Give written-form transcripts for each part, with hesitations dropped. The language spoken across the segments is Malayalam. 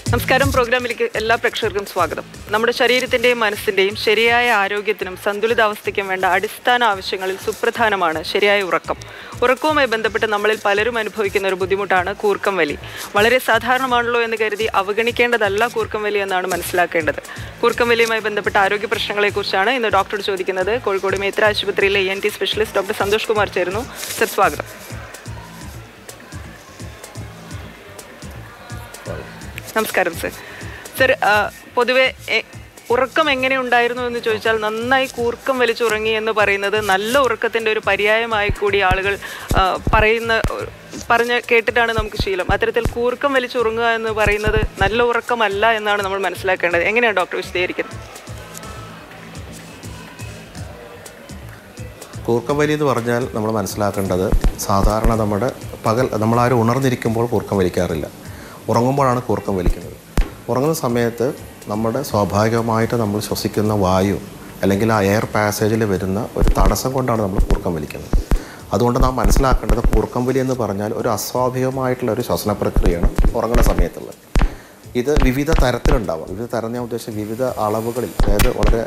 നമസ്കാരം. പ്രോഗ്രാമിലേക്ക് എല്ലാ പ്രേക്ഷകർക്കും സ്വാഗതം. നമ്മുടെ ശരീരത്തിൻ്റെയും മനസ്സിൻ്റെയും ശരിയായ ആരോഗ്യത്തിനും സന്തുലിതാവസ്ഥയ്ക്കും വേണ്ട അടിസ്ഥാന ആവശ്യങ്ങളിൽ സുപ്രധാനമാണ് ശരിയായ ഉറക്കം. ഉറക്കവുമായി ബന്ധപ്പെട്ട് നമ്മളിൽ പലരും അനുഭവിക്കുന്ന ഒരു ബുദ്ധിമുട്ടാണ് കൂർക്കം വലി. വളരെ സാധാരണമാണല്ലോ എന്ന് കരുതി അവഗണിക്കേണ്ടതല്ല കൂർക്കം വലി എന്നാണ് മനസ്സിലാക്കേണ്ടത്. കൂർക്കം വലിയുമായി ബന്ധപ്പെട്ട ആരോഗ്യ പ്രശ്നങ്ങളെക്കുറിച്ചാണ് ഇന്ന് ഡോക്ടറോട് ചോദിക്കുന്നത്. കോഴിക്കോട് മേത്ര ആശുപത്രിയിലെ ENT specialist doctor Santhosh Kumar ചേരുന്നു. സർ, സ്വാഗതം. നമസ്കാരം സർ. സർ, പൊതുവെ ഉറക്കം എങ്ങനെ ഉണ്ടായിരുന്നു എന്ന് ചോദിച്ചാൽ നന്നായി കൂർക്കം വലിച്ചുറങ്ങി എന്ന് പറയുന്നത് നല്ല ഉറക്കത്തിൻ്റെ ഒരു പര്യായമായി കൂടി ആളുകൾ പറഞ്ഞ് കേട്ടിട്ടാണ് നമുക്ക് ശീലം. അത്തരത്തിൽ കൂർക്കം വലിച്ചുറങ്ങുക എന്ന് പറയുന്നത് നല്ല ഉറക്കമല്ല എന്നാണ് നമ്മൾ മനസ്സിലാക്കേണ്ടത്. എങ്ങനെയാണ് ഡോക്ടർ വിശദീകരിക്കുന്നത്? കൂർക്കം വലി എന്ന് പറഞ്ഞാൽ നമ്മൾ മനസ്സിലാക്കേണ്ടത് സാധാരണ നമ്മളാരും ഉണർന്നിരിക്കുമ്പോൾ കൂർക്കം വലിക്കാറില്ല. ഉറങ്ങുമ്പോഴാണ് കൂർക്കം വലിക്കുന്നത്. ഉറങ്ങുന്ന സമയത്ത് നമ്മുടെ സ്വാഭാവികമായിട്ട് നമ്മൾ ശ്വസിക്കുന്ന വായു അല്ലെങ്കിൽ ആ എയർ പാസേജിൽ വരുന്ന ഒരു തടസ്സം കൊണ്ടാണ് നമ്മൾ കൂർക്കം വലിക്കുന്നത്. അതുകൊണ്ട് നാം മനസ്സിലാക്കേണ്ടത് കൂർക്കം വലി എന്ന് പറഞ്ഞാൽ ഒരു അസ്വാഭാവികമായിട്ടുള്ള ഒരു ശ്വസന പ്രക്രിയയാണ് ഉറങ്ങുന്ന സമയത്തുള്ളത്. ഇത് വിവിധ തരത്തിലുണ്ടാവാം. വിവിധ തരം ഞാൻ ഉദ്ദേശിച്ച വിവിധ അളവുകളിൽ, അതായത് വളരെ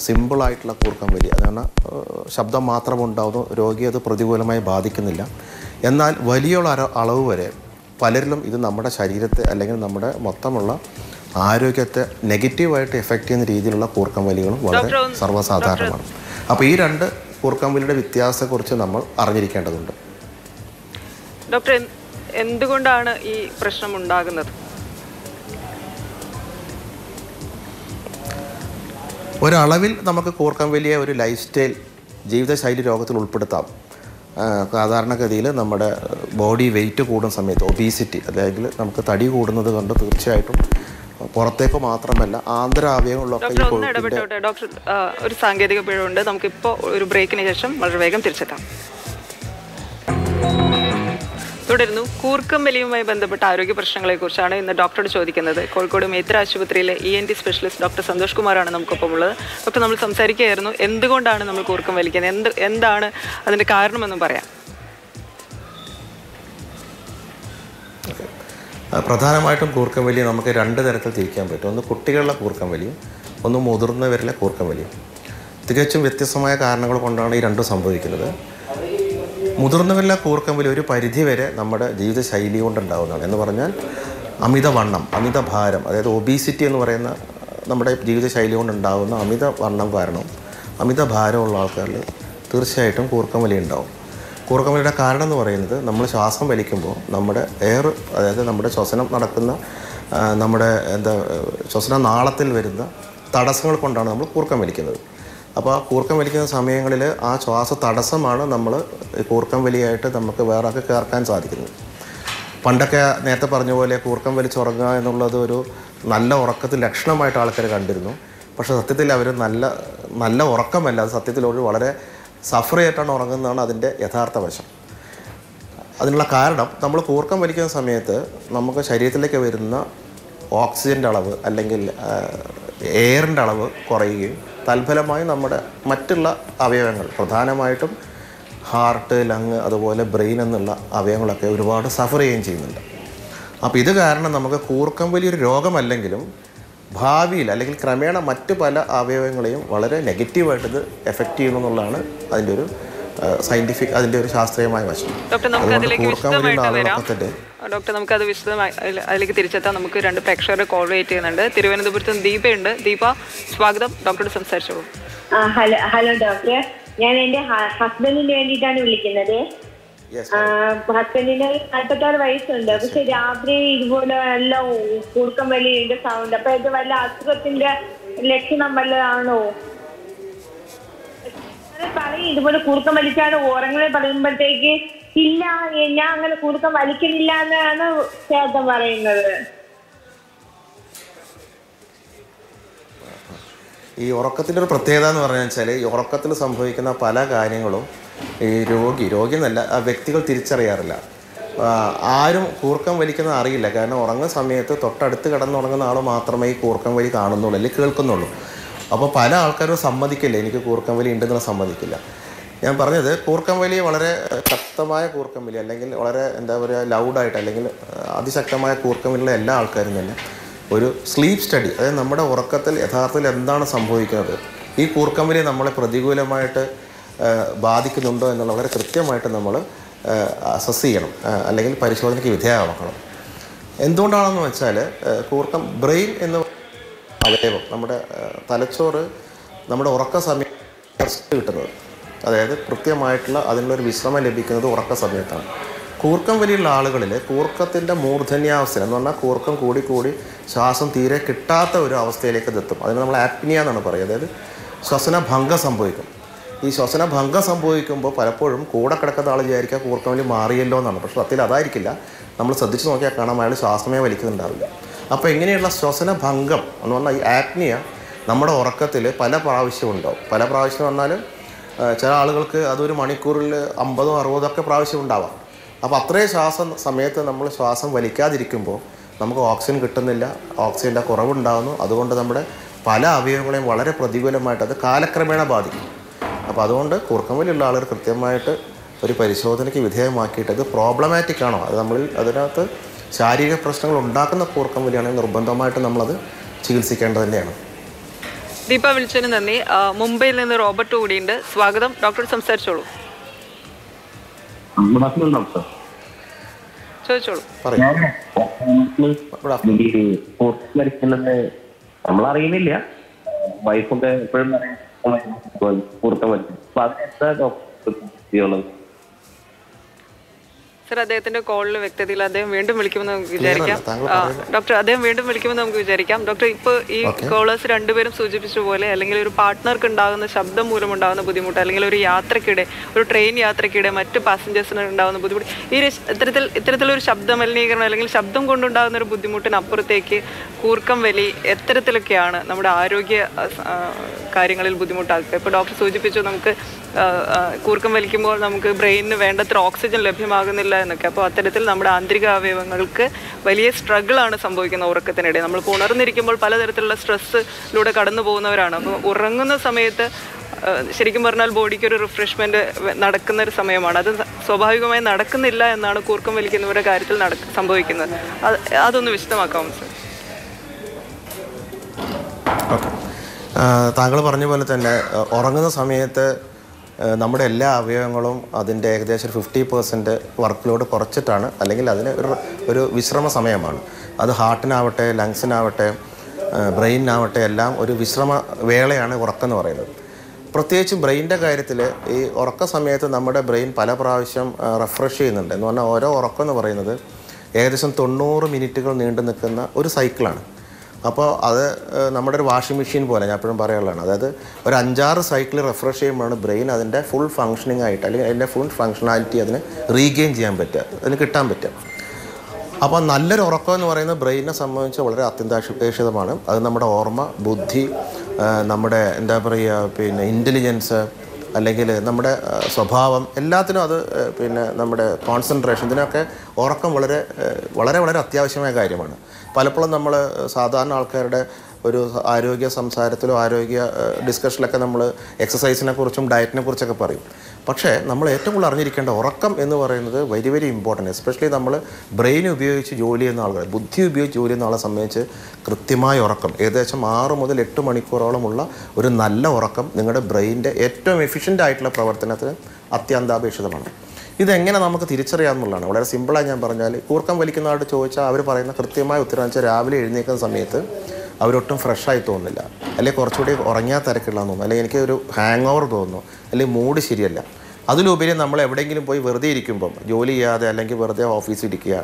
സിമ്പിളായിട്ടുള്ള കൂർക്കം വലി, അതാണ് ശബ്ദം മാത്രം ഉണ്ടാവുന്നു, രോഗിയെ അത് പ്രതികൂലമായി ബാധിക്കുന്നില്ല. എന്നാൽ വലിയുള്ള അളവ് വരെ പലരിലും ഇത് നമ്മുടെ ശരീരത്തെ അല്ലെങ്കിൽ നമ്മുടെ മൊത്തമുള്ള ആരോഗ്യത്തെ നെഗറ്റീവായിട്ട് എഫക്റ്റ് ചെയ്യുന്ന രീതിയിലുള്ള കൂർക്കം വലികളും വളരെ സർവ്വസാധാരണമാണ്. അപ്പോൾ ഈ രണ്ട് കൂർക്കം വലിയുടെ വ്യത്യാസത്തെക്കുറിച്ച് നമ്മൾ അറിഞ്ഞിരിക്കേണ്ടതുണ്ട്. ഡോക്ടർ, എന്തുകൊണ്ടാണ് ഈ പ്രശ്നം ഉണ്ടാകുന്നത്? ഒരളവിൽ നമുക്ക് കൂർക്കം വലിയെ ഒരു ലൈഫ് സ്റ്റൈൽ, ജീവിതശൈലി രോഗത്തിൽ ഉൾപ്പെടുത്താം. സാധാരണഗതിയിൽ നമ്മുടെ ബോഡി വെയിറ്റ് കൂടുന്ന സമയത്ത് ഒബീസിറ്റി, അല്ലെങ്കിൽ നമുക്ക് തടി കൂടുന്നത് കൊണ്ട് തീർച്ചയായിട്ടും പുറത്തേക്ക് മാത്രമല്ല ആന്തരാവയവങ്ങളിലൊക്കെ ഡോക്ടർ, ഒരു സാങ്കേതിക പിഴവുണ്ട്. നമുക്കിപ്പോൾ ഒരു ബ്രേക്കിന് ശേഷം വളരെ വേഗം തിരിച്ചെത്താം. തുടരുന്നു. കൂർക്കം വലിയുമായി ബന്ധപ്പെട്ട ആരോഗ്യ പ്രശ്നങ്ങളെക്കുറിച്ചാണ് ഇന്ന് ഡോക്ടറോട് ചോദിക്കുന്നത്. കോഴിക്കോട് മേത്ര ആശുപത്രിയിലെ ENT സ്പെഷ്യലിസ്റ്റ് ഡോക്ടർ സന്തോഷ് കുമാറാണ് നമുക്കൊപ്പം ഉള്ളത്. ഡോക്ടർ, നമ്മൾ സംസാരിക്കുകയായിരുന്നു എന്തുകൊണ്ടാണ് നമ്മൾ കൂർക്കം വലിക്കുന്നത്, എന്താണ് അതിൻ്റെ കാരണമെന്നും പറയാം. പ്രധാനമായിട്ടും കൂർക്കം വലി നമുക്ക് രണ്ട് തരത്തിൽ തിരിക്കാൻ പറ്റും. ഒന്ന് കുട്ടികളുടെ കൂർക്കം വലിയും, ഒന്ന് മുതിർന്നവരിലെ കൂർക്കം വലിയും. തികച്ചും വ്യത്യസ്തമായ കാരണങ്ങൾ കൊണ്ടാണ് ഈ രണ്ടും സംഭവിക്കുന്നത്. മുതിർന്നവരിലെ കൂർക്കം വലി ഒരു പരിധിവരെ നമ്മുടെ ജീവിതശൈലി കൊണ്ടുണ്ടാകുന്നതാണ്. എന്ന് പറഞ്ഞാൽ അമിതവണ്ണം, അമിതഭാരം, അതായത് ഒബീസിറ്റി എന്ന് പറയുന്ന നമ്മുടെ ജീവിതശൈലി കൊണ്ടുണ്ടാകുന്ന അമിതവണ്ണം കാരണം അമിതഭാരമുള്ള ആൾക്കാരിൽ തീർച്ചയായിട്ടും കൂർക്കം വലി ഉണ്ടാവും. കൂർക്കം വലിയുടെ കാരണം എന്ന് പറയുന്നത് നമ്മൾ ശ്വാസം വലിക്കുമ്പോൾ നമ്മുടെ എയർ, അതായത് നമ്മുടെ ശ്വസനം നടക്കുന്ന നമ്മുടെ ശ്വസന നാളത്തിൽ വരുന്ന തടസ്സങ്ങൾ കൊണ്ടാണ് നമ്മൾ കൂർക്കം വലിക്കുന്നത്. അപ്പോൾ ആ കൂർക്കം വലിക്കുന്ന സമയങ്ങളിൽ ആ ശ്വാസ തടസ്സമാണ് നമ്മൾ കൂർക്കം വലിയായിട്ട് നമുക്ക് വേറെ ഒക്കെ കേൾക്കാൻ സാധിക്കുന്നത്. പണ്ടൊക്കെ നേരത്തെ പറഞ്ഞ പോലെ കൂർക്കം വലിച്ചുറങ്ങുക എന്നുള്ളത് ഒരു നല്ല ഉറക്കത്തിൽ ലക്ഷണമായിട്ട് ആൾക്കാർ കണ്ടിരുന്നു. പക്ഷേ സത്യത്തിൽ അവർ നല്ല ഉറക്കമല്ല, അത് സത്യത്തിൽ ഒരു വളരെ സഫർ ആയിട്ടാണ് ഉറങ്ങുന്നതാണ് അതിൻ്റെ യഥാർത്ഥ വശം. അതിനുള്ള കാരണം, നമ്മൾ കൂർക്കം വലിക്കുന്ന സമയത്ത് നമുക്ക് ശരീരത്തിലേക്ക് വരുന്ന ഓക്സിജൻ്റെ അളവ് അല്ലെങ്കിൽ എയറിൻ്റെ അളവ് കുറയുകയും തൽഫലമായി നമ്മുടെ മറ്റുള്ള അവയവങ്ങൾ, പ്രധാനമായിട്ടും ഹാർട്ട്, ലങ്, അതുപോലെ ബ്രെയിൻ എന്നുള്ള അവയവങ്ങളൊക്കെ ഒരുപാട് സഫർ ചെയ്യുകയും ചെയ്യുന്നുണ്ട്. അപ്പോൾ ഇത് കാരണം നമുക്ക് കൂർക്കം വലിയൊരു രോഗമല്ലെങ്കിലും ഭാവിയിൽ അല്ലെങ്കിൽ ക്രമേണ മറ്റ് പല അവയവങ്ങളെയും വളരെ നെഗറ്റീവായിട്ട് ഇത് എഫക്റ്റ് ചെയ്യുന്നു എന്നുള്ളതാണ് അതിൻ്റെ ഒരു സയൻറ്റിഫിക്, അതിൻ്റെ ഒരു ശാസ്ത്രീയമായ വശം. ഡോക്ടർ, നമുക്കത് വിശദമായി അതിലേക്ക് തിരിച്ചെത്താൻ. നമുക്ക് രണ്ട് പ്രേക്ഷകരെ കോൾ വെയിറ്റ് ചെയ്യുന്നുണ്ട്. തിരുവനന്തപുരത്ത് ദീപയുണ്ട്. ദീപ, സ്വാഗതം. ഡോക്ടറോട് സംസാരിച്ചോളൂ. ഹലോ ഡോക്ടർ, ഞാൻ എൻ്റെ ഹസ്ബൻഡിന് വേണ്ടിയിട്ടാണ് വിളിക്കുന്നത്. ഹസ്ബൻഡിന് 46 വയസ്സുണ്ട്. പക്ഷെ രാത്രി ഇതുപോലെ എല്ലാം കൂർക്കം വലിയുടെ സൗണ്ട്. അപ്പൊ ഇത് വല്ല അസുഖത്തിന്റെ ലക്ഷണം വല്ലതാണോ? പറയും ഇതുപോലെ കൂർക്കം വലിച്ചാണ് ഉറങ്ങളെ പറയുമ്പോഴത്തേക്ക് ഇല്ല, ഞാൻ അങ്ങനെ കൂർക്കം വലിക്കുന്നില്ല എന്നാണ് ചേട്ടൻ പറയുന്നത്. ഈ ഉറക്കത്തിൻ്റെ ഒരു പ്രത്യേകത എന്ന് പറഞ്ഞു വെച്ചാൽ, ഈ ഉറക്കത്തിൽ സംഭവിക്കുന്ന പല കാര്യങ്ങളും ഈ രോഗി എന്നല്ല, ആ വ്യക്തികൾ തിരിച്ചറിയാറില്ല. ആരും കൂർക്കം വലിക്കുന്നത് അറിയില്ല. കാരണം ഉറങ്ങുന്ന സമയത്ത് തൊട്ടടുത്ത് കിടന്നുറങ്ങുന്ന ആൾ മാത്രമേ ഈ കൂർക്കം വലി കാണുന്നുള്ളൂ അല്ലെങ്കിൽ കേൾക്കുന്നുള്ളൂ. അപ്പോൾ പല ആൾക്കാരും സമ്മതിക്കില്ല, എനിക്ക് കൂർക്കം വലി ഉണ്ടെന്നുള്ള സമ്മതിക്കില്ല. ഞാൻ പറഞ്ഞത് കൂർക്കം വലി വളരെ ശക്തമായ കൂർക്കം വലി അല്ലെങ്കിൽ വളരെ എന്താ പറയുക ലൗഡായിട്ട് അല്ലെങ്കിൽ അതിശക്തമായ കൂർക്കം വലിയുള്ള എല്ലാ ആൾക്കാരും തന്നെ ഒരു സ്ലീപ്പ് സ്റ്റഡി, അതായത് നമ്മുടെ ഉറക്കത്തിൽ യഥാർത്ഥത്തിൽ എന്താണ് സംഭവിക്കുന്നത്, ഈ കൂർക്കം വലി നമ്മളെ പ്രതികൂലമായിട്ട് ബാധിക്കുന്നുണ്ടോ എന്നുള്ള വളരെ കൃത്യമായിട്ട് നമ്മൾ അസസ് ചെയ്യണം, അല്ലെങ്കിൽ പരിശോധനയ്ക്ക് വിധേയമാക്കണം. എന്തുകൊണ്ടാണെന്ന് വെച്ചാൽ കൂർക്കം ബ്രെയിൻ എന്ന് അവയവം, നമ്മുടെ തലച്ചോറ് നമ്മുടെ ഉറക്ക സമയം റെസ്റ്റ് കിട്ടുന്നത്, അതായത് കൃത്യമായിട്ടുള്ള അതിനുള്ളൊരു വിശ്രമം ലഭിക്കുന്നത് ഉറക്ക സമയത്താണ്. കൂർക്കം വലിയുള്ള ആളുകളിൽ കൂർക്കത്തിൻ്റെ മൂർധന്യാവസ്ഥ എന്ന് പറഞ്ഞാൽ കൂർക്കം കൂടി ശ്വാസം തീരെ കിട്ടാത്ത ഒരു അവസ്ഥയിലേക്ക് എത്തും. അതിന് നമ്മൾ ആപ്നിയ എന്നാണ് പറയുക. അതായത് ശ്വസനഭംഗം സംഭവിക്കും. ഈ ശ്വസനഭംഗം സംഭവിക്കുമ്പോൾ പലപ്പോഴും കൂടെ കിടക്കുന്ന ആൾ വിചാരിക്കുക കൂർക്കം വലി മാറിയല്ലോ എന്നാണ്. പക്ഷേ സത്യത്തിൽ അതായിരിക്കില്ല. നമ്മൾ ശ്രദ്ധിച്ച് നോക്കിയാൽ കാണാം അയാൾ ശ്വാസമേ വലിക്കുന്നുണ്ടാവില്ല. അപ്പോൾ ഇങ്ങനെയുള്ള ശ്വസനഭംഗം എന്ന് പറഞ്ഞാൽ ഈ ആപ്നിയ നമ്മുടെ ഉറക്കത്തിൽ പല പ്രാവശ്യം ഉണ്ടാവും. പല പ്രാവശ്യം പറഞ്ഞാൽ ചില ആളുകൾക്ക് അതൊരു മണിക്കൂറിൽ 50 60 പ്രാവശ്യം ഉണ്ടാവാം. അപ്പോൾ അത്രയും സമയത്ത് നമ്മൾ ശ്വാസം വലിക്കാതിരിക്കുമ്പോൾ നമുക്ക് ഓക്സിജൻ കിട്ടുന്നില്ല, ഓക്സിജൻ്റെ കുറവുണ്ടാകുന്നു. അതുകൊണ്ട് നമ്മുടെ പല അവയവങ്ങളെയും വളരെ പ്രതികൂലമായിട്ട് അത് കാലക്രമേണ ബാധിക്കും. അപ്പോൾ അതുകൊണ്ട് കൂർക്കം വലിയുള്ള ആളുകൾ കൃത്യമായിട്ട് ഒരു പരിശോധനയ്ക്ക് വിധേയമാക്കിയിട്ട് അത് പ്രോബ്ലമാറ്റിക് ആണോ, അത് അതിനകത്ത് ശാരീരിക പ്രശ്നങ്ങൾ ഉണ്ടാക്കുന്ന കൂർക്കം വലിയാണെങ്കിൽ നിർബന്ധമായിട്ട് നമ്മളത് ചികിത്സിക്കേണ്ടത് തന്നെയാണ്. ദീപ വിളിച്ചതിന് നന്ദി. മുംബൈയിൽ നിന്ന് റോബർട്ട് കൂടിയുണ്ട്. സ്വാഗതം. ഡോക്ടർ സംസാരിച്ചോളൂ. ചോദിച്ചോളൂ. നമ്മളറിയുന്നില്ല, വൈഫൊക്കെ എപ്പോഴും കൂർക്കം വലിക്കും. സർ, അദ്ദേഹത്തിന്റെ കോളിൽ വ്യക്തതയിൽ അദ്ദേഹം വീണ്ടും വിളിക്കുമെന്ന് നമുക്ക് വിചാരിക്കാം. ഡോക്ടർ, അദ്ദേഹം വീണ്ടും വിളിക്കുമെന്ന് നമുക്ക് വിചാരിക്കാം. ഡോക്ടർ, ഇപ്പോൾ ഈ കോളേഴ്സ് രണ്ടുപേരും സൂചിപ്പിച്ച പോലെ അല്ലെങ്കിൽ ഒരു പാർട്ട്ണർക്ക് ഉണ്ടാകുന്ന ശബ്ദം മൂലമുണ്ടാകുന്ന ബുദ്ധിമുട്ട്, അല്ലെങ്കിൽ ഒരു യാത്രക്കിടെ, ഒരു ട്രെയിൻ യാത്രക്കിടെ മറ്റ് പാസഞ്ചേഴ്സിന് ഉണ്ടാകുന്ന ബുദ്ധിമുട്ട്, ഈ ഇത്തരത്തിലൊരു ശബ്ദ മലിനീകരണം അല്ലെങ്കിൽ ശബ്ദം കൊണ്ടുണ്ടാകുന്ന ഒരു ബുദ്ധിമുട്ടിനപ്പുറത്തേക്ക് കൂർക്കം വലി എത്തരത്തിലൊക്കെയാണ് നമ്മുടെ ആരോഗ്യ കാര്യങ്ങളിൽ ബുദ്ധിമുട്ടാക്കുക? ഇപ്പോൾ ഡോക്ടർ സൂചിപ്പിച്ചു നമുക്ക് കൂർക്കം വലിക്കുമ്പോൾ നമുക്ക് ബ്രെയിനിന് വേണ്ടത്ര ഓക്സിജൻ ലഭ്യമാകുന്നില്ല എന്നൊക്കെ. അപ്പോൾ അത്തരത്തിൽ നമ്മുടെ ആന്തരിക അവയവങ്ങൾക്ക് വലിയ സ്ട്രഗിളാണ് സംഭവിക്കുന്നത് ഉറക്കത്തിനിടെ. നമ്മൾ ഉണർന്നിരിക്കുമ്പോൾ പലതരത്തിലുള്ള സ്ട്രെസ്സിലൂടെ കടന്നു പോകുന്നവരാണ്. അപ്പോൾ ഉറങ്ങുന്ന സമയത്ത് ശരിക്കും പറഞ്ഞാൽ ബോഡിക്ക് ഒരു റിഫ്രഷ്മെൻറ്റ് നടക്കുന്ന ഒരു സമയമാണ്. അത് സ്വാഭാവികമായി നടക്കുന്നില്ല എന്നാണ് കൂർക്കം വലിക്കുന്നവരുടെ കാര്യത്തിൽ സംഭവിക്കുന്നത്. അതൊന്ന് വിശദമാക്കാമോ സർ? ഓക്കെ, താങ്കൾ പറഞ്ഞ പോലെ തന്നെ ഉറങ്ങുന്ന സമയത്ത് നമ്മുടെ എല്ലാ അവയവങ്ങളും അതിൻ്റെ ഏകദേശം 50% വർക്ക് ലോഡ് കുറച്ചിട്ടാണ്, അല്ലെങ്കിൽ അതിന് ഒരു വിശ്രമ സമയമാണ്. അത് ഹാർട്ടിനാവട്ടെ, ലങ്സിനാവട്ടെ, ബ്രെയിനാവട്ടെ എല്ലാം ഒരു വിശ്രമ വേളയാണ് ഉറക്കം എന്ന് പറയുന്നത്. പ്രത്യേകിച്ച് ബ്രെയിനിൻ്റെ കാര്യത്തിൽ ഈ ഉറക്ക സമയത്ത് നമ്മുടെ ബ്രെയിൻ പല പ്രാവശ്യം റിഫ്രഷ് ചെയ്യുന്നുണ്ട്. എന്ന് പറഞ്ഞാൽ ഓരോ ഉറക്കം എന്ന് പറയുന്നത് ഏകദേശം 90 മിനിറ്റുകൾ നീണ്ടു നിൽക്കുന്ന ഒരു സൈക്കിളാണ്. അപ്പോൾ അത് നമ്മുടെ ഒരു വാഷിംഗ് മെഷീൻ പോലെ ഞാൻ എപ്പോഴും പറയാനുള്ളതാണ്. അതായത് ഒരു 5-6 സൈക്കിൾ റിഫ്രഷ് ചെയ്യുമ്പോഴാണ് ബ്രെയിൻ അതിൻ്റെ ഫുൾ ഫങ്ഷനിങ് ആയിട്ട്, അല്ലെങ്കിൽ അതിൻ്റെ ഫുൾ ഫങ്ഷണാലിറ്റി അതിന് റീഗെയിൻ ചെയ്യാൻ പറ്റുക, അതിന് കിട്ടാൻ പറ്റുക. അപ്പോൾ നല്ലൊരു ഉറക്കം എന്ന് പറയുന്നത് ബ്രെയിനെ സംബന്ധിച്ച് വളരെ അത്യന്താപേക്ഷിതമാണ്. അത് നമ്മുടെ ഓർമ്മ, ബുദ്ധി, നമ്മുടെ എന്താ പറയുക ഇൻ്റലിജൻസ്, അല്ലെങ്കിൽ നമ്മുടെ സ്വഭാവം, എല്ലാത്തിനും അത് നമ്മുടെ കോൺസെൻട്രേഷൻ, ഇതിനൊക്കെ ഉറക്കം വളരെ വളരെ വളരെ അത്യാവശ്യമായ കാര്യമാണ്. പലപ്പോഴും നമ്മൾ സാധാരണ ആൾക്കാരുടെ ഒരു ആരോഗ്യ സംസാരത്തിലോ ആരോഗ്യ ഡിസ്കഷനിലൊക്കെ നമ്മൾ എക്സസൈസിനെ കുറിച്ചും ഡയറ്റിനെ കുറിച്ചൊക്കെ പറയും. പക്ഷേ നമ്മൾ ഏറ്റവും കൂടുതൽ അറിഞ്ഞിരിക്കേണ്ട ഉറക്കം എന്ന് പറയുന്നത് വെരി വെരി ഇമ്പോർട്ടൻറ്റ്. എസ്പെഷ്യലി നമ്മൾ ബ്രെയിൻ ഉപയോഗിച്ച് ജോലി ചെയ്യുന്ന ആളുകൾ, ബുദ്ധി ഉപയോഗിച്ച് ജോലി ചെയ്യുന്ന ആളെ സംബന്ധിച്ച് കൃത്യമായ ഉറക്കം, ഏകദേശം 6 മുതൽ 8 മണിക്കൂറോളമുള്ള ഒരു നല്ല ഉറക്കം നിങ്ങളുടെ ബ്രെയിനിൻ്റെ ഏറ്റവും എഫിഷ്യൻ്റ് ആയിട്ടുള്ള പ്രവർത്തനത്തിന് അത്യന്താപേക്ഷിതമാണ്. ഇതെങ്ങനെ നമുക്ക് തിരിച്ചറിയാമെന്നുള്ളതാണ്. വളരെ സിമ്പിളായി ഞാൻ പറഞ്ഞാൽ, കൂർക്കം വലിക്കുന്ന ആളോട് ചോദിച്ചാൽ അവർ പറയുന്ന കൃത്യമായ ഉത്തരം വെച്ചാൽ രാവിലെ എഴുന്നേൽക്കുന്ന സമയത്ത് അവരൊട്ടും ഫ്രഷായി തോന്നുന്നില്ല, അല്ലെങ്കിൽ കുറച്ചുകൂടി ഉറങ്ങിയാൽ തിരക്കില്ലാന്ന് തോന്നുന്നു, അല്ലെങ്കിൽ എനിക്ക് ഒരു ഹാങ് ഓവർ തോന്നുന്നു, അല്ലെങ്കിൽ മൂഡ് ശരിയല്ല. അതിലുപരി നമ്മൾ എവിടെയെങ്കിലും പോയി വെറുതെ ഇരിക്കുമ്പം, ജോലി ചെയ്യാതെ അല്ലെങ്കിൽ വെറുതെ ഓഫീസിൽ ഇരിക്കുക,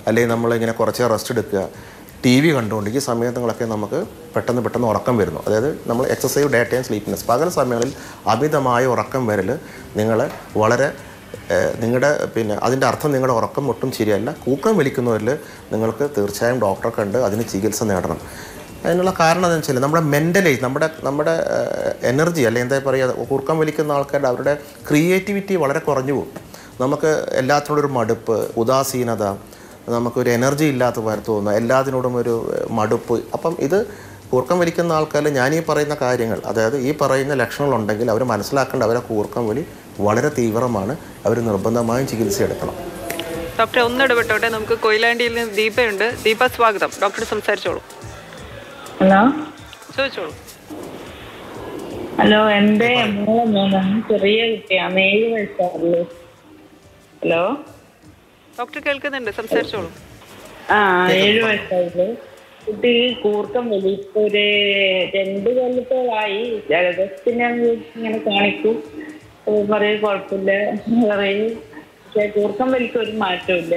അല്ലെങ്കിൽ നമ്മളിങ്ങനെ കുറച്ച് റെസ്റ്റ് എടുക്കുക, TV കണ്ടുകൊണ്ട് ഈ സമയത്തുകളൊക്കെ നമുക്ക് പെട്ടെന്ന് ഉറക്കം വരുന്നു. അതായത് നമ്മൾ എക്സസൈവ് ഡേ ടൈം സ്ലീപ്പ്നെസ്, പകൽ സമയങ്ങളിൽ അമിതമായ ഉറക്കം വരൽ നിങ്ങൾ വളരെ നിങ്ങളുടെ അതിൻ്റെ അർത്ഥം നിങ്ങളുടെ ഉറക്കം ഒട്ടും ശരിയല്ല. കൂർക്കം വലിക്കുന്നവരിൽ നിങ്ങൾക്ക് തീർച്ചയായും ഡോക്ടറെ കണ്ട് അതിന് ചികിത്സ നേടണം. അതിനുള്ള കാരണം എന്താണെന്ന് വെച്ചാൽ നമ്മുടെ മെൻ്റലൈസ്, നമ്മുടെ എനർജി, അല്ലെങ്കിൽ എന്താ പറയുക, കൂർക്കം വലിക്കുന്ന ആൾക്കാരുടെ അവരുടെ ക്രിയേറ്റിവിറ്റി വളരെ കുറഞ്ഞു പോകും. നമുക്ക് എല്ലാത്തിനോടൊരു മടുപ്പ്, ഉദാസീനത, നമുക്കൊരു എനർജി ഇല്ലാത്ത പോലെ തോന്നുക, എല്ലാത്തിനോടും ഒരു മടുപ്പ്. അപ്പം ഇത് കൂർക്കം വലിക്കുന്ന ആൾക്കാർ ഞാൻ ഈ പറയുന്ന കാര്യങ്ങൾ, അതായത് ഈ പറയുന്ന ലക്ഷണങ്ങളുണ്ടെങ്കിൽ അവർ മനസ്സിലാക്കേണ്ട അവരെ കൂർക്കം വലി വളരെ തീവ്രമാണ്. അവർ നിർബന്ധമായും ചികിത്സ എടുക്കണം. ഡോക്ടറെ ഒന്ന് ഇടപെട്ടോട്ടെ. നമുക്ക് കൊയിലാണ്ടിയിൽ നിന്ന് ദീപയുണ്ട്. ദീപ, സ്വാഗതം. ഡോക്ടർ സംസാരിച്ചോളൂ. ഹലോ, ചോദിച്ചോളൂ. ഹലോ, എന്റെ മോനാണ്, ചെറിയ കുട്ടിയാണ്, 7 വയസ്സാവുള്ളൂ. ഹലോ ഡോക്ടർ കേൾക്കുന്നുണ്ട്, സംസാരിച്ചോളൂ. 7 വയസ്സാവുള്ളൂ. കുട്ടി കൂർക്കം വലി ഇപ്പൊ ഒരു 2 കൊല്ലത്തോളായി. ജലദോഷത്തിന് ഇങ്ങനെ കാണിക്കും, പറയും കുഴപ്പമില്ല പറയും. പക്ഷെ കൂർക്കം വലിക്ക് ഒരു മാറ്റമില്ല.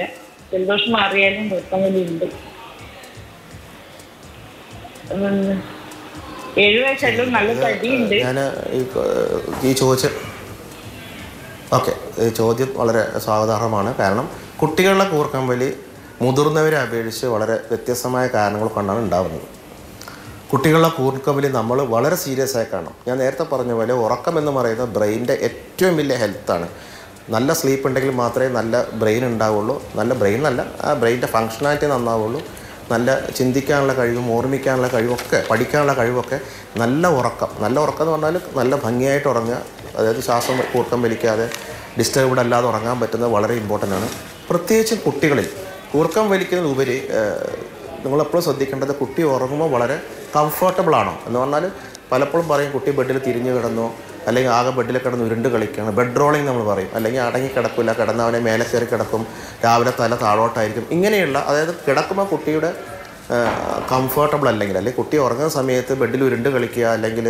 ജലദോഷം മാറിയാലും കൂർക്കം വലി ഉണ്ട്. 7 വയസ്സല്ലോ, നല്ല തടിയുണ്ട്. ഞാൻ ഈ ചോദ്യം വളരെ സ്വാഗതാർഹമാണ്. കാരണം കുട്ടികളുടെ കൂർക്കം വലി മുതിർന്നവരെ അപേക്ഷിച്ച് വളരെ വ്യത്യസ്തമായ കാരണങ്ങൾ കൊണ്ടാണ് ഉണ്ടാകുന്നത്. കുട്ടികളുടെ കൂർക്കം വലി നമ്മൾ വളരെ സീരിയസ് ആയി കാണണം. ഞാൻ നേരത്തെ പറഞ്ഞ പോലെ ഉറക്കം എന്ന് പറയുന്നത് ബ്രെയിനിൻ്റെ ഏറ്റവും വലിയ ഹെൽത്താണ്. നല്ല സ്ലീപ്പ് ഉണ്ടെങ്കിൽ മാത്രമേ നല്ല ബ്രെയിൻ ഉണ്ടാവുള്ളൂ. നല്ല ബ്രെയിൻ അല്ല, ആ ബ്രെയിനിൻ്റെ ഫങ്ഷനാലിറ്റി നന്നാവുള്ളൂ. നല്ല ചിന്തിക്കാനുള്ള കഴിവും ഓർമ്മിക്കാനുള്ള കഴിവൊക്കെ പഠിക്കാനുള്ള കഴിവൊക്കെ നല്ല ഉറക്കം എന്ന് പറഞ്ഞാൽ നല്ല ഭംഗിയായിട്ട് ഉറങ്ങുക. അതായത് ശ്വാസം കൂർക്കം വലിക്കാതെ ഡിസ്റ്റർബ്ഡ് അല്ലാതെ ഉറങ്ങാൻ പറ്റുന്നത് വളരെ ഇമ്പോർട്ടൻ്റ് ആണ്. പ്രത്യേകിച്ചും കുട്ടികളിൽ കൂർക്കം വലിക്കുന്നതിനുപരി നിങ്ങളെപ്പോഴും ശ്രദ്ധിക്കേണ്ടത് കുട്ടി ഉറങ്ങുമ്പോൾ വളരെ കംഫർട്ടബിൾ ആണോ എന്ന് പറഞ്ഞാൽ പലപ്പോഴും പറയും കുട്ടി ബെഡിൽ തിരിഞ്ഞു കിടന്നോ, അല്ലെങ്കിൽ ആകെ ബെഡിൽ കിടന്ന് ഉരുണ്ട് കളിക്കുകയാണ്, ബെഡ് റോളിങ് നമ്മൾ പറയും. അല്ലെങ്കിൽ അടങ്ങി കിടക്കില്ല, കിടന്ന് അവനെ മേലെ കയറി കിടക്കും, രാവിലെ തല താഴോട്ടായിരിക്കും. ഇങ്ങനെയുള്ള, അതായത് കിടക്കുമ്പോൾ കുട്ടിയുടെ കംഫർട്ടബിൾ അല്ലെങ്കിൽ കുട്ടി ഉറങ്ങുന്ന സമയത്ത് ബെഡിൽ ഉരുണ്ട് കളിക്കുക, അല്ലെങ്കിൽ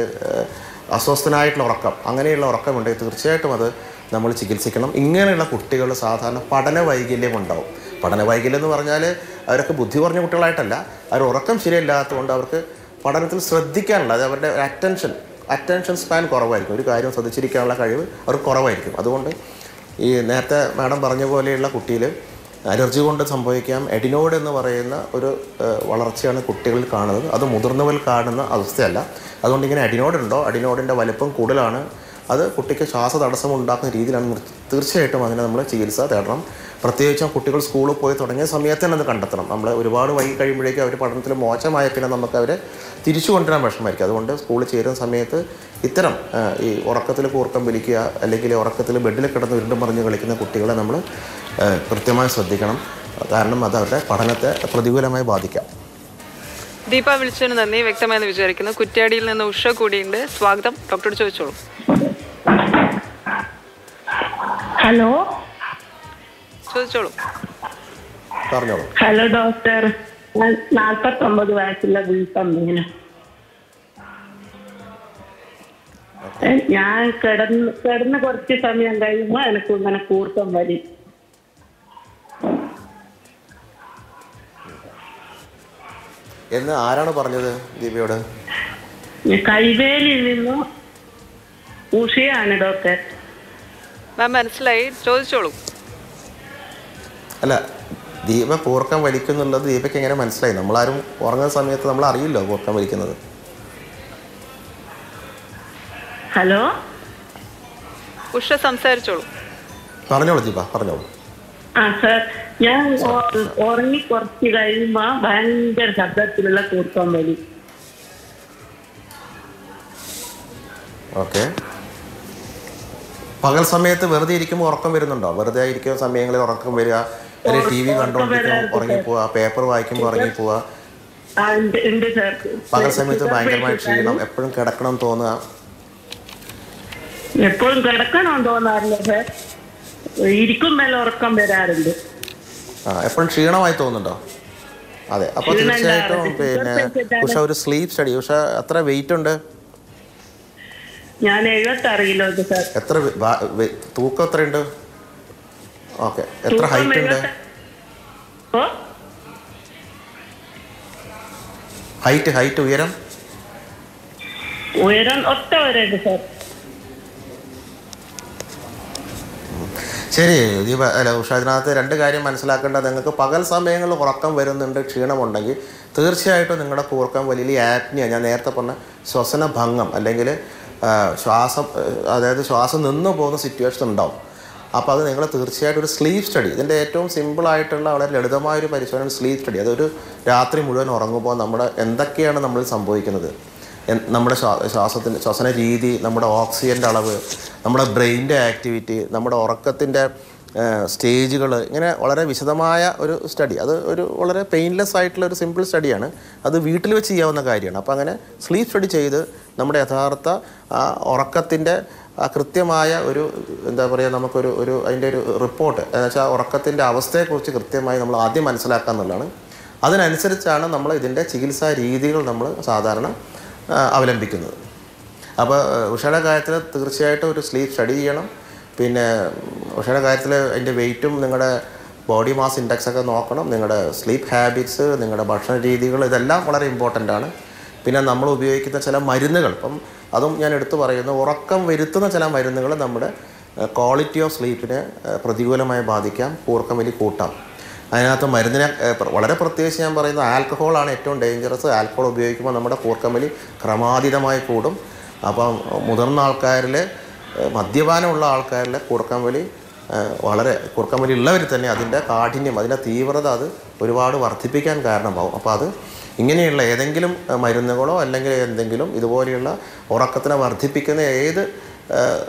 അസ്വസ്ഥനായിട്ടുള്ള ഉറക്കം, അങ്ങനെയുള്ള ഉറക്കമുണ്ടെങ്കിൽ തീർച്ചയായിട്ടും അത് നമ്മൾ ചികിത്സിക്കണം. ഇങ്ങനെയുള്ള കുട്ടികൾ സാധാരണ പഠന വൈകല്യം ഉണ്ടാവും. പഠന വൈകല്യം എന്ന് പറഞ്ഞാൽ അവരൊക്കെ ബുദ്ധി കുറഞ്ഞ കുട്ടികളായിട്ടല്ല, അവർ ഉറക്കം ശരിയല്ലാത്തതുകൊണ്ട് അവർക്ക് പഠനത്തിൽ ശ്രദ്ധിക്കാനുള്ള, അത് അവരുടെ അറ്റൻഷൻ സ്പാൻ കുറവായിരിക്കും. ഒരു കാര്യം ശ്രദ്ധിച്ചിരിക്കാനുള്ള കഴിവ് അവർക്ക് കുറവായിരിക്കും. അതുകൊണ്ട് ഈ നേരത്തെ മാഡം പറഞ്ഞ പോലെയുള്ള കുട്ടിയിൽ അലർജി കൊണ്ട് സംഭവിക്കാം എഡിനോയിഡ് എന്ന് പറയുന്ന ഒരു വളർച്ചയാണ് കുട്ടികളിൽ കാണുന്നത്. അത് മുതിർന്നവരിൽ കാണുന്ന അവസ്ഥയല്ല. അതുകൊണ്ട് ഇങ്ങനെ അഡിനോയിഡ് ഉണ്ടോ, അഡിനോയിഡിൻ്റെ വലിപ്പം കൂടുതലാണ്, അത് കുട്ടിക്ക് ശ്വാസതടസ്സം ഉണ്ടാക്കുന്ന രീതിയിലാണ്. തീർച്ചയായിട്ടും അതിനെ നമ്മൾ ചികിത്സ തേടണം. പ്രത്യേകിച്ചും കുട്ടികൾ സ്കൂളിൽ പോയി തുടങ്ങിയ സമയത്ത് തന്നെ അത് കണ്ടെത്തണം. നമ്മൾ ഒരുപാട് വൈകി കഴിയുമ്പോഴേക്കും അവർ പഠനത്തിൽ മോശമായ പിന്നെ നമുക്ക് അവരെ തിരിച്ചു കൊണ്ടുവരാൻ വിഷമമായിരിക്കും. അതുകൊണ്ട് സ്കൂളിൽ ചേരുന്ന സമയത്ത് ഇത്തരം ഈ ഉറക്കത്തിൽ കൂർക്കം വലിക്കുക, അല്ലെങ്കിൽ ഉറക്കത്തിൽ ബെഡിൽ കിടന്ന് ഉരുണ്ടും പറഞ്ഞ് കളിക്കുന്ന കുട്ടികളെ നമ്മൾ കൃത്യമായി ശ്രദ്ധിക്കണം. കാരണം അത് അവരുടെ പഠനത്തെ പ്രതികൂലമായി ബാധിക്കാം. ദീപ, വിളിച്ചതിന് നന്ദി. വ്യക്തമായെന്ന് വിചാരിക്കുന്നു. കുറ്റ്യാടിയിൽ നിന്ന് ഉഷ കൂടിയുണ്ട്. സ്വാഗതം. ഡോക്ടറോട് ചോദിച്ചോളൂ. ഹലോ, ചോദിച്ചോളൂ. പറഞ്ഞോളൂ. ഹലോ ഡോക്ടർ, 49 വയസ്സുള്ള വീട്ടമ്മീന്. ഞാൻ കിടന്ന് കുറച്ച് സമയം കഴിയുമ്പോ എനിക്ക് ഇങ്ങനെ കൂർക്കം വലി. എന്ന് ആരാണ് പറഞ്ഞത് ദീപയോട്? കൈവേലിയിൽ നിന്നും ഉഷയാണ് ഡോക്ടർ. മാം, മനസ്സിലായി. ചോദിച്ചോളൂ. അല്ല, ദീപ കൂർക്കം വലിക്കുന്നുള്ളത് ദീപയ്ക്ക് എങ്ങനെ മനസ്സിലായി? നമ്മളാരും ഉറങ്ങുന്ന സമയത്ത് നമ്മൾ അറിയില്ലോ കൂർക്കം വലിക്കുന്നത്. ഹലോ, ഉഷ സംസാരിച്ചോളൂ. പറഞ്ഞോളൂ ദീപ, പറഞ്ഞോളൂ. സാർ, ഞാൻ ഉറങ്ങി കുറച്ച് കഴിയുമ്പോ ഭയങ്കര ശബ്ദത്തിലുള്ള കൂർക്കം വലി. ഓക്കെ. പകൽ സമയത്ത് വെറുതെ ഇരിക്കുമ്പോൾ ഉറക്കം വരുന്നുണ്ടോ? വെറുതെ ഇരിക്കുന്ന സമയങ്ങളിൽ ഉറക്കം വരിക, അല്ലെങ്കിൽ ടി വി കണ്ടുകൊണ്ടിരിക്കുമ്പോൾ ഉറങ്ങിപ്പോവുക, പേപ്പർ വായിക്കുമ്പോൾ ഉറങ്ങിപ്പോവുക, പകൽ സമയത്ത് ഭയങ്കരമായി ക്ഷീണം, എപ്പോഴും കിടക്കണം തോന്നുക? എപ്പോഴും കിടക്കണം തോന്നാറില്ല സാർ, ഇരിക്കുമ്പോൾ ഉറക്കം വരാറുണ്ട്. എപ്പോഴും ക്ഷീണമായി തോന്നുന്നുണ്ടോ? അതെ. അപ്പോൾ തീർച്ചയായിട്ടും പിന്നെ ഉഷ ഒരു സ്ലീപ്പ് സ്റ്റഡി. ഉഷ എത്ര വെയിറ്റ് ഉണ്ട്? ഞാൻ 76 കിലോ ഉണ്ട് സാർ. എത്ര തൂക്കം എത്രയുണ്ട്? ഓക്കെ. എത്ര ഹൈറ്റ് ഉണ്ട്? ഹൈറ്റ് ഉയരം ഒറ്റ വരെയുണ്ട് സാർ. ശരി ദീപ. അല്ല ഉഷ, അതിനകത്ത് 2 കാര്യം മനസ്സിലാക്കേണ്ടത്. നിങ്ങൾക്ക് പകൽ സമയങ്ങളിൽ ഉറക്കം വരുന്നുണ്ട്, ക്ഷീണമുണ്ടെങ്കിൽ തീർച്ചയായിട്ടും നിങ്ങളുടെ കൂർക്കം വലിയ ആപ്നിയ, ഞാൻ നേരത്തെ പറഞ്ഞ ശ്വസന ഭംഗം, അല്ലെങ്കിൽ ശ്വാസം, അതായത് ശ്വാസം നിന്നു പോകുന്ന സിറ്റുവേഷൻ ഉണ്ടാവും. അപ്പോൾ അത് നിങ്ങൾ തീർച്ചയായിട്ടും ഒരു സ്ലീപ്പ് സ്റ്റഡി, ഇതിൻ്റെ ഏറ്റവും സിമ്പിളായിട്ടുള്ള വളരെ ലളിതമായൊരു പരിശോധന സ്ലീപ്പ് സ്റ്റഡി. അതൊരു രാത്രി മുഴുവൻ ഉറങ്ങുമ്പോൾ നമ്മുടെ എന്തൊക്കെയാണ് നമ്മളിൽ സംഭവിക്കുന്നത്, നമ്മുടെ ശ്വസന രീതി, നമ്മുടെ ഓക്സിജൻ്റെ അളവ്, നമ്മുടെ ബ്രെയിനിൻ്റെ ആക്ടിവിറ്റി, നമ്മുടെ ഉറക്കത്തിൻ്റെ സ്റ്റേജുകൾ, ഇങ്ങനെ വളരെ വിശദമായ ഒരു സ്റ്റഡി. അത് ഒരു വളരെ പെയിൻലെസ് ആയിട്ടുള്ള ഒരു സിമ്പിൾ സ്റ്റഡിയാണ്. അത് വീട്ടിൽ വെച്ച് ചെയ്യാവുന്ന കാര്യമാണ്. അപ്പോൾ അങ്ങനെ സ്ലീപ്പ് സ്റ്റഡി ചെയ്ത് നമ്മുടെ യഥാർത്ഥ ഉറക്കത്തിൻ്റെ കൃത്യമായ ഒരു എന്താ പറയുക, നമുക്കൊരു അതിൻ്റെ ഒരു റിപ്പോർട്ട് എന്ന് വെച്ചാൽ ഉറക്കത്തിൻ്റെ അവസ്ഥയെക്കുറിച്ച് കൃത്യമായി നമ്മൾ ആദ്യം മനസ്സിലാക്കുക എന്നുള്ളതാണ്. അതിനനുസരിച്ചാണ് നമ്മൾ ഇതിൻ്റെ ചികിത്സാ രീതികൾ നമ്മൾ സാധാരണ അവലംബിക്കുന്നത്. അപ്പോൾ ഉഷയുടെ കാര്യത്തിൽ തീർച്ചയായിട്ടും ഒരു സ്ലീപ്പ് സ്റ്റഡി ചെയ്യണം. പിന്നെ ഉഷയുടെ കാര്യത്തിൽ അതിൻ്റെ വെയിറ്റും നിങ്ങളുടെ ബോഡി മാസ് ഇൻഡെക്സൊക്കെ നോക്കണം. നിങ്ങളുടെ സ്ലീപ്പ് ഹാബിറ്റ്സ്, നിങ്ങളുടെ ഭക്ഷണ രീതികൾ, ഇതെല്ലാം വളരെ ഇമ്പോർട്ടൻ്റ് ആണ്. പിന്നെ നമ്മൾ ഉപയോഗിക്കുന്ന ചില മരുന്നുകൾ, ഇപ്പം അതും ഞാൻ എടുത്തു പറയുന്നു, ഉറക്കം വരുത്തുന്ന ചില മരുന്നുകൾ നമ്മുടെ ക്വാളിറ്റി ഓഫ് സ്ലീപ്പിനെ പ്രതികൂലമായി ബാധിക്കാം, കൂർക്കം വലി കൂട്ടാം. അതിനകത്ത് മരുന്നിനെ വളരെ പ്രത്യേകിച്ച് ഞാൻ പറയുന്നത് ആൽക്കഹോളാണ് ഏറ്റവും ഡേഞ്ചറസ്. ആൽക്കഹോൾ ഉപയോഗിക്കുമ്പോൾ നമ്മുടെ കൂർക്കം വലി ക്രമാതീതമായി കൂടും. അപ്പം മുതിർന്ന ആൾക്കാരിൽ, മദ്യപാനമുള്ള ആൾക്കാരിൽ കൂർക്കം വലി ഉള്ളവർ തന്നെ അതിൻ്റെ കാഠിന്യം, അതിൻ്റെ തീവ്രത അത് ഒരുപാട് വർദ്ധിപ്പിക്കാൻ കാരണമാവും. അപ്പോൾ അത് ഇങ്ങനെയുള്ള ഏതെങ്കിലും മരുന്നുകളോ അല്ലെങ്കിൽ എന്തെങ്കിലും ഇതുപോലെയുള്ള ഉറക്കത്തിനെ വർദ്ധിപ്പിക്കുന്ന ഏത്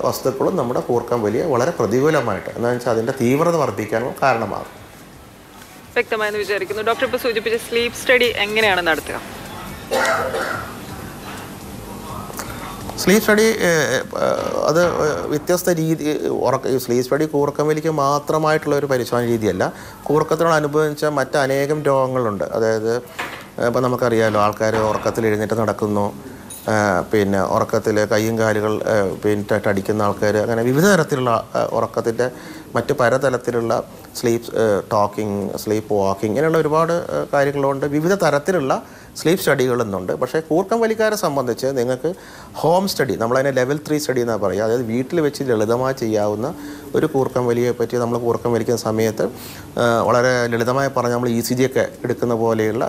വസ്തുക്കളും നമ്മുടെ കൂർക്കം വലിയെ വളരെ പ്രതികൂലമായിട്ട്, എന്താണെന്ന് വെച്ചാൽ അതിൻ്റെ തീവ്രത വർദ്ധിക്കാനും കാരണമാകും. വ്യക്തമായെന്ന് വിചാരിക്കുന്നു. ഡോക്ടർ ഇപ്പോൾ സൂചിപ്പിച്ച സ്ലീപ്പ് സ്റ്റഡി എങ്ങനെയാണ് നടത്തുക? സ്ലീപ്പ് സ്റ്റഡി അത് വ്യത്യസ്ത രീതി. സ്ലീപ്പ് സ്റ്റഡി കൂർക്കം വലിക്ക് മാത്രമായിട്ടുള്ള ഒരു പരിശോധന രീതിയല്ല. കൂർക്കത്തിനോടനുബന്ധിച്ച മറ്റനേകം രോഗങ്ങളുണ്ട്. അതായത് ഇപ്പം നമുക്കറിയാമല്ലോ, ആൾക്കാർ ഉറക്കത്തിൽ എഴുന്നേറ്റ് നടക്കുന്നു, പിന്നെ ഉറക്കത്തിൽ കൈയും കാലുകൾ പിന്നെ അടിക്കുന്ന ആൾക്കാർ, അങ്ങനെ വിവിധ തരത്തിലുള്ള ഉറക്കത്തിൻ്റെ മറ്റ് പലതരത്തിലുള്ള സ്ലീപ്പ് ടോക്കിംഗ്, സ്ലീപ്പ് വാക്കിംഗ്, ഇങ്ങനെയുള്ള ഒരുപാട് കാര്യങ്ങളുണ്ട്. വിവിധ തരത്തിലുള്ള സ്ലീപ്പ് സ്റ്റഡികളുന്നുണ്ട്. പക്ഷേ കൂർക്കം വലിക്കാരെ സംബന്ധിച്ച് നിങ്ങൾക്ക് ഹോം സ്റ്റഡി, നമ്മളതിനെ ലെവൽ 3 സ്റ്റഡി എന്നാണ് പറയുക. അതായത് വീട്ടിൽ വെച്ച് ലളിതമായി ചെയ്യാവുന്ന ഒരു കൂർക്കം വലിയെ പറ്റി നമ്മൾ കൂർക്കം വലിക്കുന്ന സമയത്ത് വളരെ ലളിതമായി പറഞ്ഞാൽ നമ്മൾ ECG ഒക്കെ എടുക്കുന്ന പോലെയുള്ള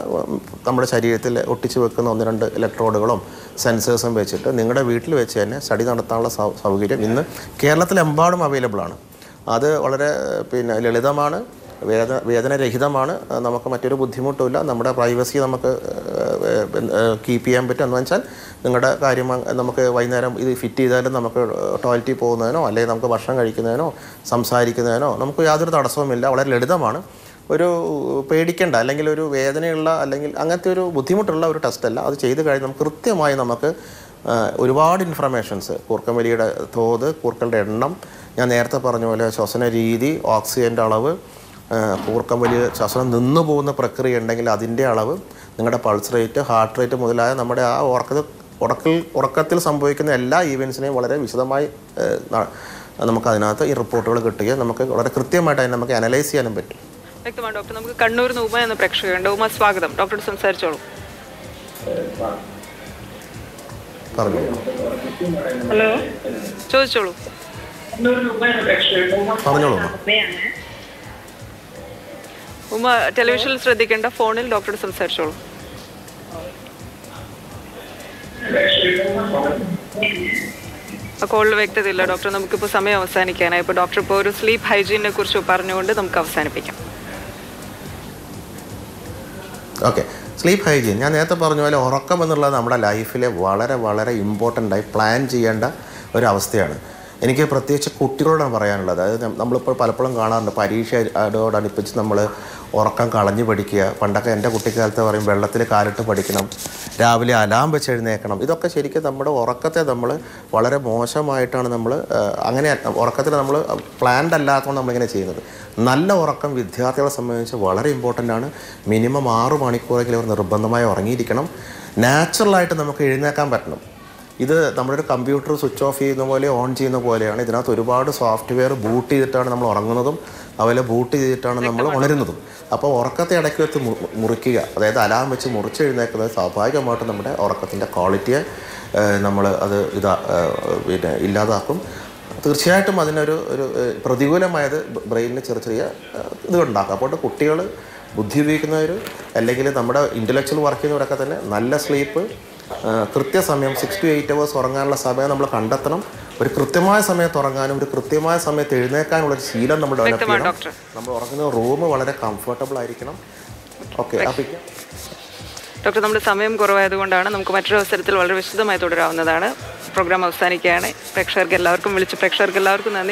നമ്മുടെ ശരീരത്തിൽ ഒട്ടിച്ച് വെക്കുന്ന 1-2 ഇലക്ട്രോഡുകളും സെൻസേഴ്സും വെച്ചിട്ട് നിങ്ങളുടെ വീട്ടിൽ വെച്ച് തന്നെ സ്റ്റഡി നടത്താനുള്ള സൗകര്യം ഇന്ന് കേരളത്തിലെമ്പാടും അവൈലബിൾ ആണ്. അത് വളരെ പിന്നെ ലളിതമാണ്, വേദനരഹിതമാണ്, നമുക്ക് മറ്റൊരു ബുദ്ധിമുട്ടുമില്ല, നമ്മുടെ പ്രൈവസി നമുക്ക് കീപ്പ് ചെയ്യാൻ പറ്റും. എന്ന് വെച്ചാൽ നിങ്ങളുടെ കാര്യം നമുക്ക് വൈകുന്നേരം ഇത് ഫിറ്റ് ചെയ്താലും നമുക്ക് ടോയ്ലറ്റിൽ പോകുന്നതിനോ അല്ലെങ്കിൽ നമുക്ക് ഭക്ഷണം കഴിക്കുന്നതിനോ സംസാരിക്കുന്നതിനോ നമുക്ക് യാതൊരു തടസ്സവുമില്ല. വളരെ ലളിതമാണ്. ഒരു പേടിക്കേണ്ട അല്ലെങ്കിൽ ഒരു വേദനയുള്ള അല്ലെങ്കിൽ അങ്ങനത്തെ ഒരു ബുദ്ധിമുട്ടുള്ള ഒരു ടെസ്റ്റല്ല. അത് ചെയ്ത് കഴിഞ്ഞ് നമുക്ക് കൃത്യമായി നമുക്ക് ഒരുപാട് ഇൻഫർമേഷൻസ്, കൂർക്കം വലിയുടെ തോത്, കൂർക്കളുടെ എണ്ണം, ഞാൻ നേരത്തെ പറഞ്ഞ പോലെ ശ്വസന രീതി, ഓക്സിജൻ്റെ അളവ്, കൂർക്കം വലിയ ശ്വസനം നിന്നു പോകുന്ന പ്രക്രിയ ഉണ്ടെങ്കിൽ അതിൻ്റെ അളവ്, നിങ്ങളുടെ പൾസ് റേറ്റ്, ഹാർട്ട് റേറ്റ് മുതലായ നമ്മുടെ ആ ഉറക്കത്തിൽ സംഭവിക്കുന്ന എല്ലാ ഈവൻസിനെയും വളരെ വിശദമായി നമുക്കതിനകത്ത് ഈ റിപ്പോർട്ടുകൾ കിട്ടുകയും നമുക്ക് വളരെ കൃത്യമായിട്ട് അതിനെ നമുക്ക് അനലൈസ് ചെയ്യാനും പറ്റും. വ്യക്തമാണ് ഡോക്ടർ. നമുക്ക് കണ്ണൂർ ഉമ എന്ന പ്രേക്ഷകരുണ്ട്. ഉമ, സ്വാഗതം. ഡോക്ടറോട് സംസാരിച്ചോളൂ. ഹലോ, ചോദിച്ചോളൂ. പറഞ്ഞോളൂ. ഉമ ടെലിവിഷനിൽ ശ്രദ്ധിക്കേണ്ട, ഫോണിൽ ഡോക്ടറോട് സംസാരിച്ചോളൂ. ആ കോളിൽ വ്യക്തതയില്ല ഡോക്ടർ. നമുക്കിപ്പോൾ സമയം അവസാനിക്കാനായി. ഇപ്പോൾ ഡോക്ടർ ഇപ്പോൾ ഒരു സ്ലീപ്പ് ഹൈജീനെ കുറിച്ച് പറഞ്ഞുകൊണ്ട് നമുക്ക് അവസാനിപ്പിക്കാം. ഓക്കെ, സ്ലീപ്പ് ഹൈജീൻ ഞാൻ നേരത്തെ പറഞ്ഞ പോലെ ഉറക്കം എന്നുള്ളത് നമ്മുടെ ലൈഫിലെ വളരെ വളരെ ഇമ്പോർട്ടൻ്റായി പ്ലാൻ ചെയ്യേണ്ട ഒരവസ്ഥയാണ്. എനിക്ക് പ്രത്യേകിച്ച് കുട്ടികളോടാണ് പറയാനുള്ളത്. അതായത് നമ്മളിപ്പോൾ പലപ്പോഴും കാണാറുണ്ട്, പരീക്ഷയോടനുബന്ധിച്ച് നമ്മൾ ഉറക്കം കളഞ്ഞു പഠിക്കുക. പണ്ടൊക്കെ എൻ്റെ കുട്ടിക്കാലത്ത് പറയും വെള്ളത്തിൽ കാലിട്ട് പഠിക്കണം, രാവിലെ അലാം വെച്ച് എഴുന്നേക്കണം. ഇതൊക്കെ ശരിക്കും നമ്മുടെ ഉറക്കത്തെ നമ്മൾ വളരെ മോശമായിട്ടാണ് നമ്മൾ അങ്ങനെ ഉറക്കത്തിൽ നമ്മൾ പ്ലാൻഡ് അല്ലാത്തതുകൊണ്ട് നമ്മളിങ്ങനെ ചെയ്യുന്നത്. നല്ല ഉറക്കം വിദ്യാർത്ഥികളെ സംബന്ധിച്ച് വളരെ ഇമ്പോർട്ടൻ്റ് ആണ്. മിനിമം 6 മണിക്കൂറെങ്കിലും അവർ നിർബന്ധമായി ഉറങ്ങിയിരിക്കണം. നാച്ചുറലായിട്ട് നമുക്ക് എഴുന്നേക്കാൻ പറ്റണം. ഇത് നമ്മളൊരു കമ്പ്യൂട്ടർ സ്വിച്ച് ഓഫ് ചെയ്യുന്ന പോലെ ഓൺ ചെയ്യുന്ന പോലെയാണ്. ഇതിനകത്ത് ഒരുപാട് സോഫ്റ്റ്വെയർ ബൂട്ട് ചെയ്തിട്ടാണ് നമ്മൾ ഉറങ്ങുന്നതും അതുപോലെ ബൂട്ട് ചെയ്തിട്ടാണ് നമ്മൾ ഉണരുന്നതും. അപ്പോൾ ഉറക്കത്തെ ഇടയ്ക്ക് വെച്ച് മുറിക്കുക, അതായത് അലാം വെച്ച് മുറിച്ചെഴുന്നേക്കുന്നത് സ്വാഭാവികമായിട്ടും നമ്മുടെ ഉറക്കത്തിൻ്റെ ക്വാളിറ്റിയെ നമ്മൾ അത് പിന്നെ ഇല്ലാതാക്കും. തീർച്ചയായിട്ടും അതിനൊരു പ്രതികൂലമായത് ബ്രെയിനിന് ചെറിയ ഇതുണ്ടാക്കും. അപ്പോൾ കുട്ടികൾ, ബുദ്ധി ഉപയോഗിക്കുന്നവർ അല്ലെങ്കിൽ നമ്മുടെ ഇൻ്റലക്ച്വൽ വർക്ക് ചെയ്യുന്നവരൊക്കെ തന്നെ നല്ല സ്ലീപ്പ്, കൃത്യസമയം 6 to 8 hours ഉറങ്ങാനുള്ള സമയം നമ്മൾ കണ്ടെത്തണം. ഒരു കൃത്യമായ സമയത്ത് ഉറങ്ങാനും ഒരു കൃത്യമായ സമയത്ത് എഴുന്നേക്കാനുള്ളൊരു ശീലം നമ്മൾ ഡെവലപ്പ് ചെയ്യണം. നമ്മൾ ഉറങ്ങുന്ന റൂം വളരെ കംഫർട്ടബിൾ ആയിരിക്കണം. ഓക്കെ. ഡോക്ടർ, നമ്മുടെ സമയം കുറവായതുകൊണ്ടാണ് നമുക്ക് മറ്റൊരു അവസരത്തിൽ വളരെ വിശദമായി തുടരാവുന്നതാണ്. പ്രോഗ്രാം അവസാനിക്കുകയാണ്. പ്രേക്ഷകർക്ക് എല്ലാവർക്കും നന്ദി.